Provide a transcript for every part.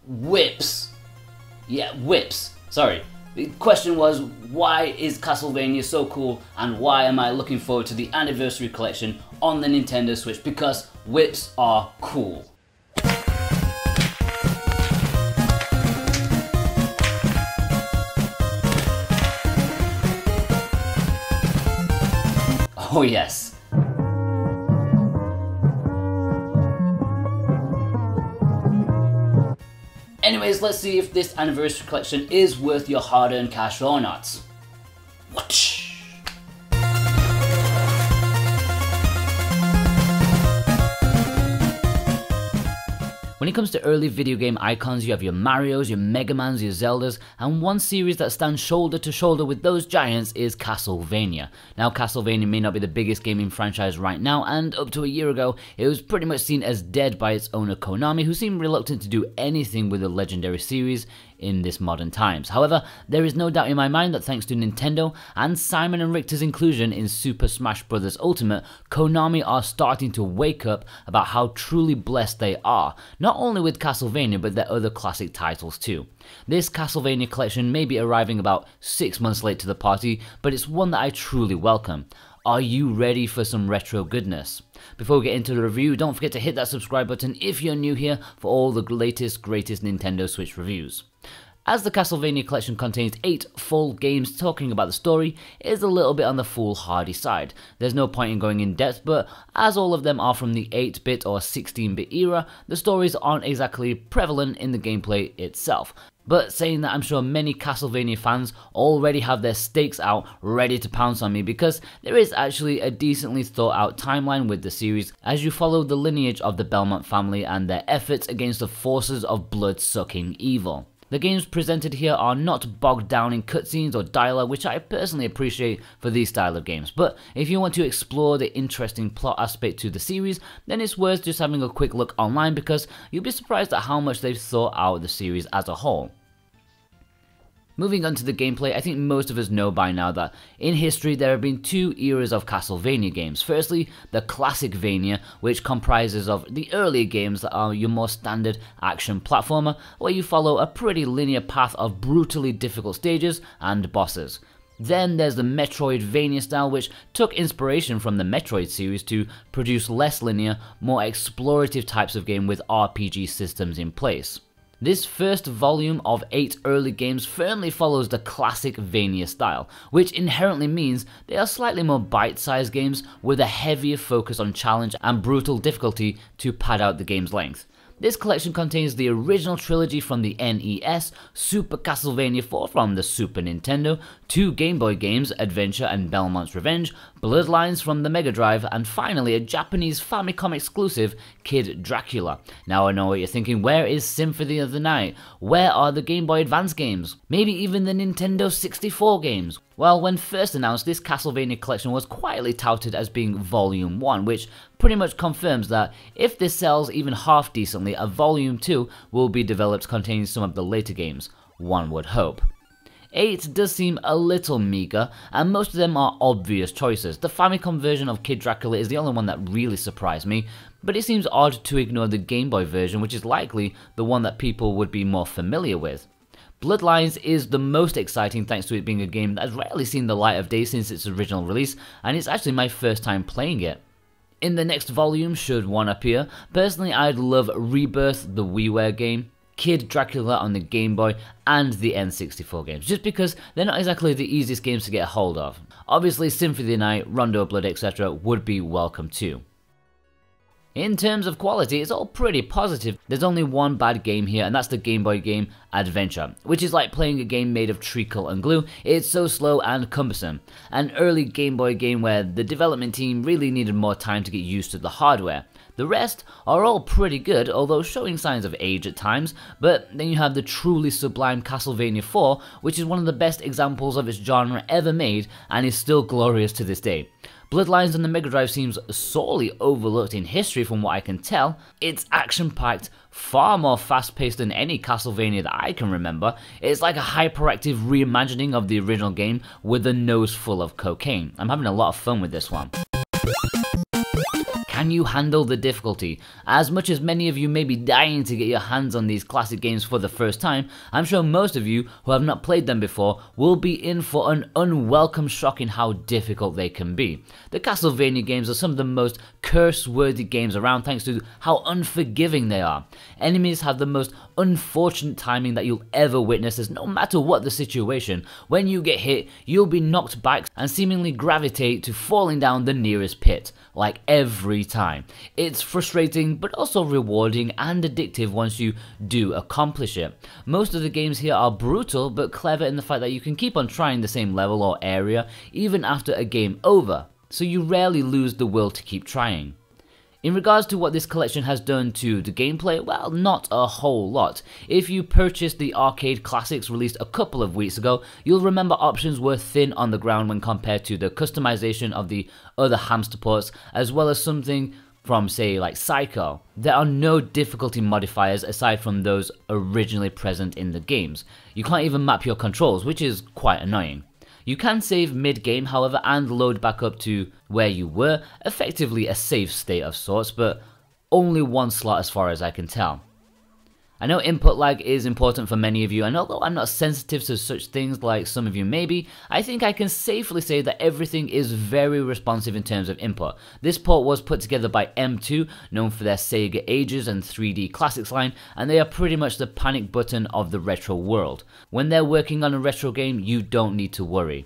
whips. Yeah, whips. Sorry. The question was, why is Castlevania so cool and why am I looking forward to the Anniversary Collection on the Nintendo Switch? Because whips are cool. Oh yes. Anyways, let's see if this Anniversary Collection is worth your hard-earned cash or not. Whoosh. When it comes to early video game icons, you have your Marios, your Mega Mans, your Zeldas, and one series that stands shoulder to shoulder with those giants is Castlevania. Now, Castlevania may not be the biggest gaming franchise right now, and up to a year ago, it was pretty much seen as dead by its owner Konami, who seemed reluctant to do anything with the legendary series in this modern times. However, there is no doubt in my mind that thanks to Nintendo and Simon and Richter's inclusion in Super Smash Bros. Ultimate, Konami are starting to wake up about how truly blessed they are, not only with Castlevania but their other classic titles too. This Castlevania collection may be arriving about 6 months late to the party, but it's one that I truly welcome. Are you ready for some retro goodness? Before we get into the review, don't forget to hit that subscribe button if you're new here for all the latest, greatest Nintendo Switch reviews. As the Castlevania collection contains 8 full games talking about the story, it is a little bit on the foolhardy side. There's no point in going in depth, but as all of them are from the 8-bit or 16-bit era, the stories aren't exactly prevalent in the gameplay itself. But saying that, I'm sure many Castlevania fans already have their stakes out ready to pounce on me, because there is actually a decently thought out timeline with the series as you follow the lineage of the Belmont family and their efforts against the forces of blood-sucking evil. The games presented here are not bogged down in cutscenes or dialogue, which I personally appreciate for these style of games, but if you want to explore the interesting plot aspect to the series, then it's worth just having a quick look online, because you'll be surprised at how much they've thought out the series as a whole. Moving on to the gameplay, I think most of us know by now that in history there have been 2 eras of Castlevania games. Firstly, the CLASSICVANIA, which comprises of the earlier games that are your more standard action platformer, where you follow a pretty linear path of brutally difficult stages and bosses. Then there's the Metroidvania style, which took inspiration from the Metroid series to produce less linear, more explorative types of game with RPG systems in place. This first volume of 8 early games firmly follows the CLASSICVANIA style, which inherently means they are slightly more bite-sized games with a heavier focus on challenge and brutal difficulty to pad out the game's length. This collection contains the original trilogy from the NES, Super Castlevania 4 from the Super Nintendo, 2 Game Boy games, Adventure and Belmont's Revenge, Bloodlines from the Mega Drive, and finally a Japanese Famicom exclusive, Kid Dracula. Now I know what you're thinking, where is Symphony of the Night? Where are the Game Boy Advance games? Maybe even the Nintendo 64 games? Well, when first announced, this Castlevania collection was quietly touted as being Volume 1, which pretty much confirms that if this sells even half decently, a Volume 2 will be developed containing some of the later games, one would hope. 8 does seem a little meager, and most of them are obvious choices. The Famicom version of Kid Dracula is the only one that really surprised me, but it seems odd to ignore the Game Boy version, which is likely the one that people would be more familiar with. Bloodlines is the most exciting thanks to it being a game that has rarely seen the light of day since its original release, and it's actually my first time playing it. In the next volume, should one appear, personally I'd love Rebirth, the WiiWare game, Kid Dracula on the Game Boy, and the N64 games, just because they're not exactly the easiest games to get a hold of. Obviously Symphony of the Night, Rondo of Blood, etc. would be welcome too. In terms of quality, it's all pretty positive. There's only one bad game here, and that's the Game Boy game Adventure, which is like playing a game made of treacle and glue. It's so slow and cumbersome. An early Game Boy game where the development team really needed more time to get used to the hardware. The rest are all pretty good, although showing signs of age at times, but then you have the truly sublime Castlevania 4, which is one of the best examples of its genre ever made, and is still glorious to this day. Bloodlines on the Mega Drive seems sorely overlooked in history from what I can tell. It's action-packed, far more fast-paced than any Castlevania that I can remember. It's like a hyperactive reimagining of the original game with a nose full of cocaine. I'm having a lot of fun with this one. Can you handle the difficulty? As much as many of you may be dying to get your hands on these classic games for the first time, I'm sure most of you who have not played them before will be in for an unwelcome shock in how difficult they can be. The Castlevania games are some of the most curse-worthy games around thanks to how unforgiving they are. Enemies have the most unfortunate timing that you'll ever witness, as no matter what the situation, when you get hit, you'll be knocked back and seemingly gravitate to falling down the nearest pit, like every time. It's frustrating but also rewarding and addictive once you do accomplish it. Most of the games here are brutal but clever in the fact that you can keep on trying the same level or area even after a game over, so you rarely lose the will to keep trying. In regards to what this collection has done to the gameplay, well, not a whole lot. If you purchased the arcade classics released a couple of weeks ago, you'll remember options were thin on the ground when compared to the customization of the other hamster ports, as well as something from, say, like Psycho. There are no difficulty modifiers aside from those originally present in the games. You can't even map your controls, which is quite annoying. You can save mid-game, however, and load back up to where you were, effectively a save state of sorts, but only one slot as far as I can tell. I know input lag is important for many of you, and although I'm not sensitive to such things like some of you may be, I think I can safely say that everything is very responsive in terms of input. This port was put together by M2, known for their Sega Ages and 3D Classics line, and they are pretty much the panic button of the retro world. When they're working on a retro game, you don't need to worry.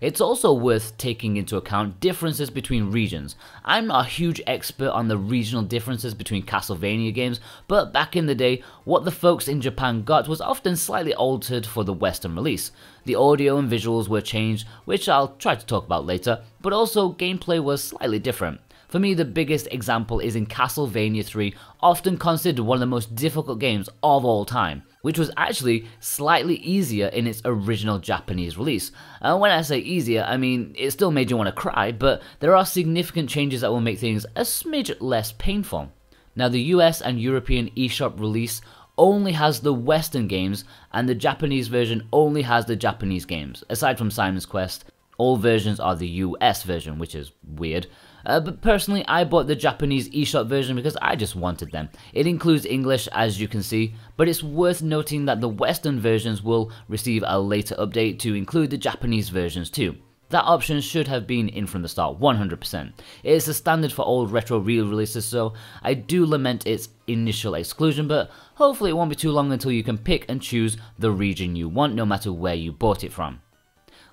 It's also worth taking into account differences between regions. I'm not a huge expert on the regional differences between Castlevania games, but back in the day, what the folks in Japan got was often slightly altered for the Western release. The audio and visuals were changed, which I'll try to talk about later, but also gameplay was slightly different. For me, the biggest example is in Castlevania 3, often considered one of the most difficult games of all time, which was actually slightly easier in its original Japanese release. When I say easier, I mean it still made you want to cry, but there are significant changes that will make things a smidge less painful. Now, the US and European eShop release only has the Western games, and the Japanese version only has the Japanese games. Aside from Simon's Quest, all versions are the US version, which is weird. But personally, I bought the Japanese eShop version because I just wanted them. It includes English, as you can see, but it's worth noting that the Western versions will receive a later update to include the Japanese versions too. That option should have been in from the start, 100%. It is a standard for all retro re-releases, so I do lament its initial exclusion, but hopefully it won't be too long until you can pick and choose the region you want, no matter where you bought it from.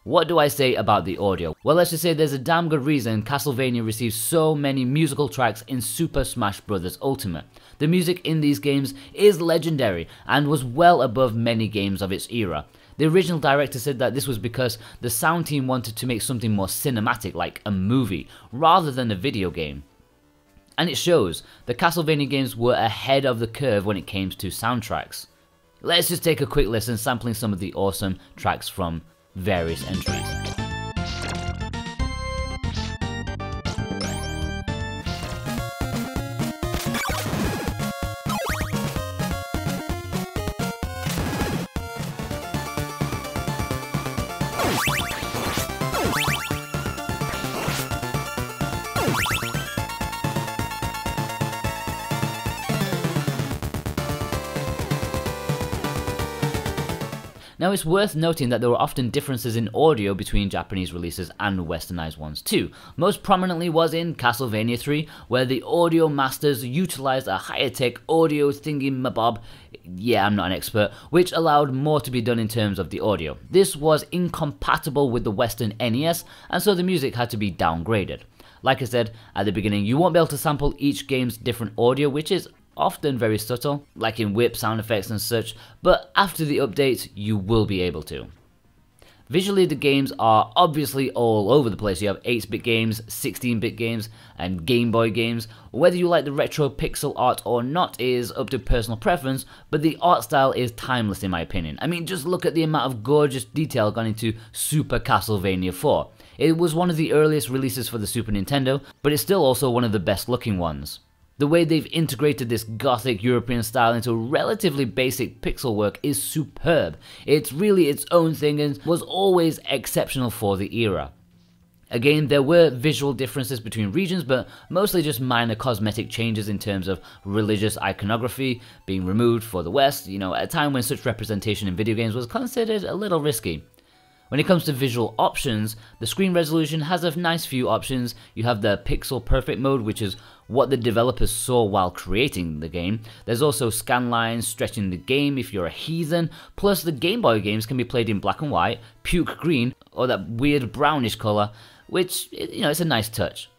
What do I say about the audio? Well, let's just say there's a damn good reason Castlevania received so many musical tracks in Super Smash Bros. Ultimate. The music in these games is legendary and was well above many games of its era. The original director said that this was because the sound team wanted to make something more cinematic, like a movie, rather than a video game. And it shows. The Castlevania games were ahead of the curve when it came to soundtracks. Let's just take a quick listen, sampling some of the awesome tracks from various entries. Now, it's worth noting that there were often differences in audio between Japanese releases and westernized ones too. Most prominently was in Castlevania 3, where the audio masters utilized a higher tech audio thingy-mabob, yeah, I'm not an expert, which allowed more to be done in terms of the audio. This was incompatible with the Western NES, and so the music had to be downgraded. Like I said at the beginning, you won't be able to sample each game's different audio, which is often very subtle, like in whip sound effects and such, but after the update, you will be able to. Visually, the games are obviously all over the place. You have 8-bit games, 16-bit games, and Game Boy games. Whether you like the retro pixel art or not is up to personal preference, but the art style is timeless in my opinion. I mean, just look at the amount of gorgeous detail gone into Super Castlevania 4. It was one of the earliest releases for the Super Nintendo, but it's still also one of the best looking ones. The way they've integrated this gothic European style into relatively basic pixel work is superb. It's really its own thing and was always exceptional for the era. Again, there were visual differences between regions, but mostly just minor cosmetic changes in terms of religious iconography being removed for the West, at a time when such representation in video games was considered a little risky. When it comes to visual options, the screen resolution has a nice few options. You have the pixel perfect mode, which is what the developers saw while creating the game. There's also scan lines stretching the game if you're a heathen, plus the Game Boy games can be played in black and white, puke green, or that weird brownish colour, which, it's a nice touch.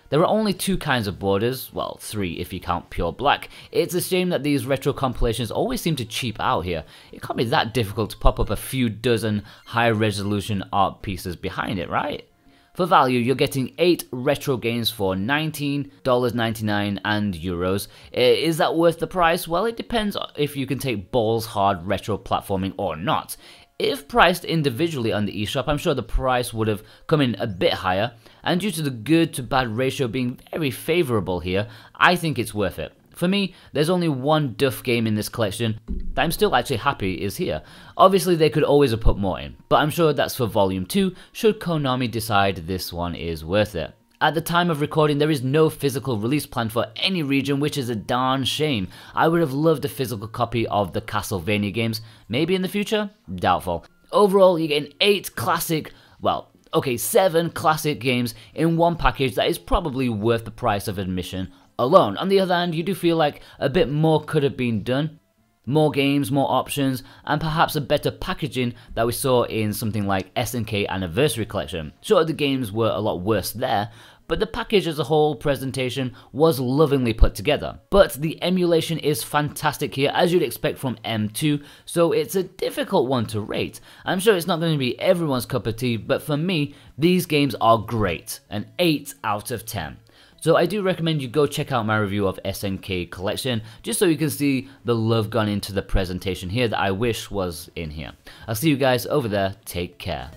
There are only 2 kinds of borders, well 3 if you count pure black. It's a shame that these retro compilations always seem to cheap out here. It can't be that difficult to pop up a few dozen high resolution art pieces behind it, right? For value, you're getting 8 retro games for $19.99 and euros. Is that worth the price? Well, it depends if you can take balls hard retro platforming or not. If priced individually on the eShop, I'm sure the price would have come in a bit higher, and due to the good to bad ratio being very favourable here, I think it's worth it. For me, there's only one duff game in this collection that I'm still actually happy is here. Obviously they could always have put more in, but I'm sure that's for Volume 2 should Konami decide this one is worth it. At the time of recording, there is no physical release plan for any region, which is a darn shame. I would have loved a physical copy of the Castlevania games. Maybe in the future? Doubtful. Overall, you're getting 7 classic games in one package that is probably worth the price of admission alone. On the other hand, you do feel like a bit more could have been done. More games, more options, and perhaps a better packaging that we saw in something like SNK Anniversary Collection. Sure, the games were a lot worse there, but the package as a whole presentation was lovingly put together. But the emulation is fantastic here, as you'd expect from M2, so it's a difficult one to rate. I'm sure it's not going to be everyone's cup of tea, but for me, these games are great, an 8 out of 10. So I do recommend you go check out my review of SNK Collection, just so you can see the love gone into the presentation here that I wish was in here. I'll see you guys over there, take care.